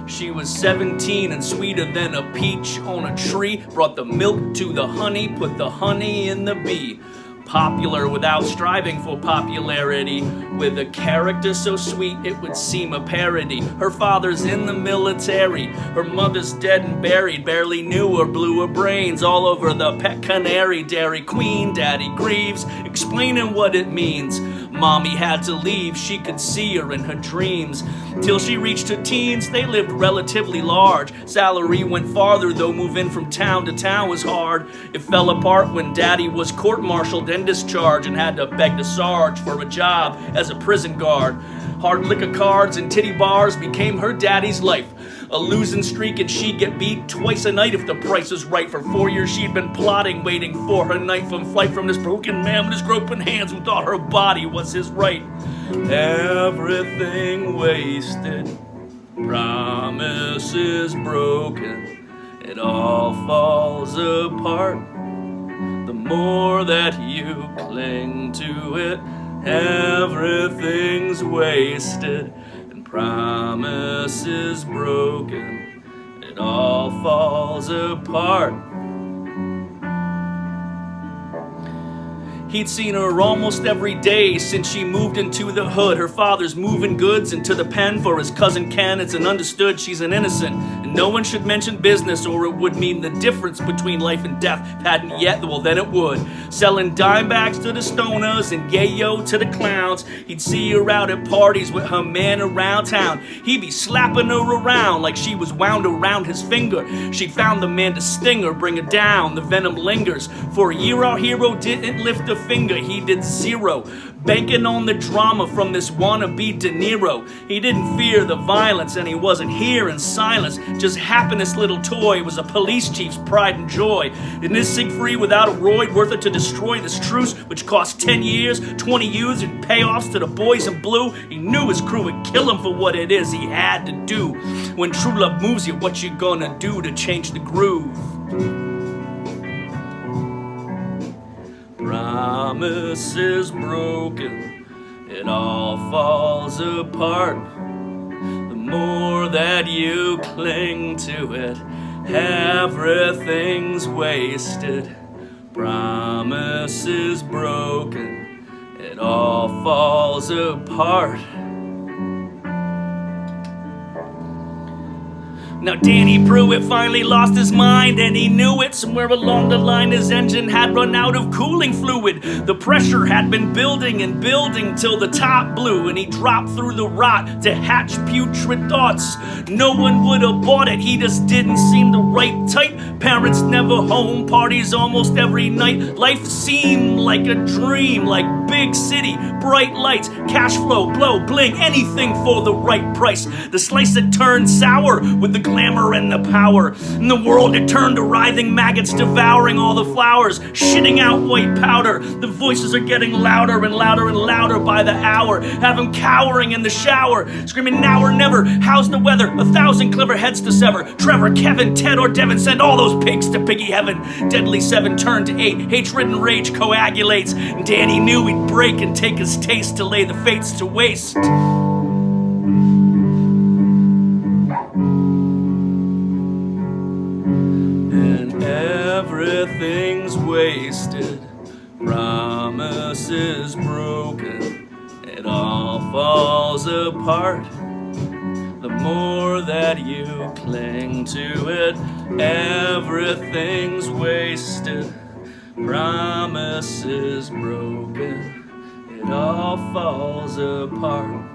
She was 17 and sweeter than a peach on a tree. Brought the milk to the honey, put the honey in the bee. Popular without striving for popularity, with a character so sweet it would seem a parody. Her father's in the military, her mother's dead and buried. Barely knew her, blew her brains all over the pet canary. Dairy Queen, Daddy grieves, explaining what it means. Mommy had to leave, she could see her in her dreams. Till she reached her teens, they lived relatively large. Salary went farther, though moving from town to town was hard. It fell apart when Daddy was court-martialed and discharged, and had to beg the Sarge for a job as a prison guard. Hard liquor cards and titty bars became her daddy's life. A losing streak and she'd get beat twice a night if the price was right. For 4 years she'd been plotting, waiting for her knife and flight from this broken man with his groping hands who thought her body was his right. Everything wasted, promises broken, it all falls apart. The more that you cling to it, everything's wasted, and promises broken, it all falls apart. He'd seen her almost every day since she moved into the hood. Her father's moving goods into the pen for his cousin Ken. It's an understood she's an innocent, and no one should mention business, or it would mean the difference between life and death hadn't yet, well then it would. Selling dime bags to the stoners and yayo to the clowns. He'd see her out at parties with her man around town. He'd be slapping her around like she was wound around his finger. She found the man to sting her, bring her down, the venom lingers. For a year our hero didn't lift a finger, he did zero, banking on the drama from this wannabe De Niro. He didn't fear the violence and he wasn't here in silence. Just happiness, little toy, was a police chief's pride and joy. In this Siegfried without a roid, worth it to destroy this truce, which cost 10 years, 20 years in payoffs to the boys in blue. He knew his crew would kill him for what it is he had to do. When true love moves you, what you gonna do to change the groove? Promises broken, it all falls apart. The more that you cling to it, everything's wasted. Promises broken, it all falls apart. Now Danny Pruitt finally lost his mind, and he knew it. Somewhere along the line his engine had run out of cooling fluid. The pressure had been building and building till the top blew, and he dropped through the rot to hatch putrid thoughts. No one would have bought it, he just didn't seem the right type. Parents never home, parties almost every night. Life seemed like a dream, like big city, bright lights, cash flow, blow, bling, anything for the right price. The slice that turned sour with the glamour and the power. In the world it turned to writhing maggots, devouring all the flowers, shitting out white powder. The voices are getting louder and louder and louder by the hour. Have him cowering in the shower, screaming now or never. How's the weather? 1,000 clever heads to sever. Trevor, Kevin, Ted, or Devin, send all those pigs to piggy heaven. Deadly 7 turned to 8. Hatred and rage coagulates. And Danny knew he'd break and take his taste to lay the fates to waste. Everything's wasted, promises broken, it all falls apart. The more that you cling to it, everything's wasted, promises broken, it all falls apart.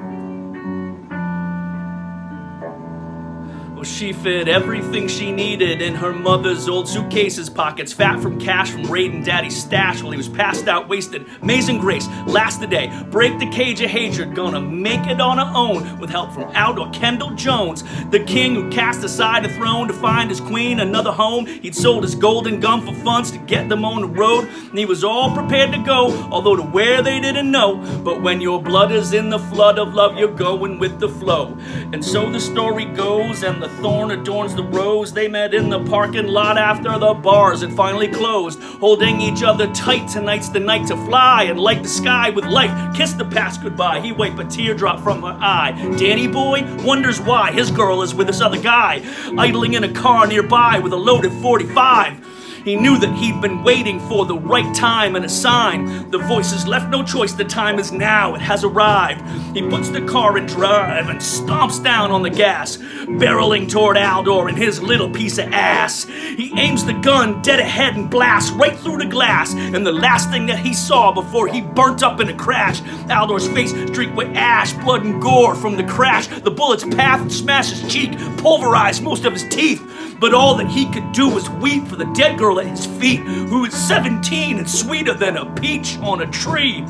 Well, she fit everything she needed in her mother's old suitcases, pockets fat from cash from raiding Daddy's stash while he was passed out, wasted. Amazing grace, last the day, break the cage of hatred, gonna make it on her own with help from Aldor Kendall Jones, the king who cast aside the throne to find his queen another home. He'd sold his golden gun for funds to get them on the road, and he was all prepared to go, although to where they didn't know. But when your blood is in the flood of love, you're going with the flow. And so the story goes, and the thorn adorns the rose. They met in the parking lot after the bars had finally closed. Holding each other tight, tonight's the night to fly. And like the sky with life, kiss the past goodbye. He wiped a teardrop from her eye. Danny boy wonders why his girl is with this other guy, idling in a car nearby with a loaded 45. He knew that he'd been waiting for the right time and a sign. The voices left no choice, the time is now, it has arrived. He puts the car in drive and stomps down on the gas, barreling toward Aldor and his little piece of ass. He aims the gun dead ahead and blasts right through the glass. And the last thing that he saw before he burnt up in a crash, Aldor's face streaked with ash, blood and gore from the crash. The bullet's path and smashed his cheek, pulverized most of his teeth. But all that he could do was weep for the dead girl at his feet, who was 17 and sweeter than a peach on a tree.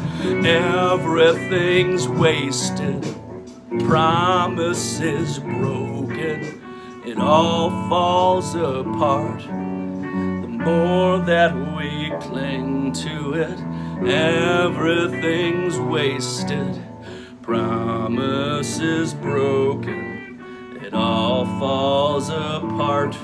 Everything's wasted, promises broken, it all falls apart. The more that we cling to it, everything's wasted, promises broken, it all falls apart.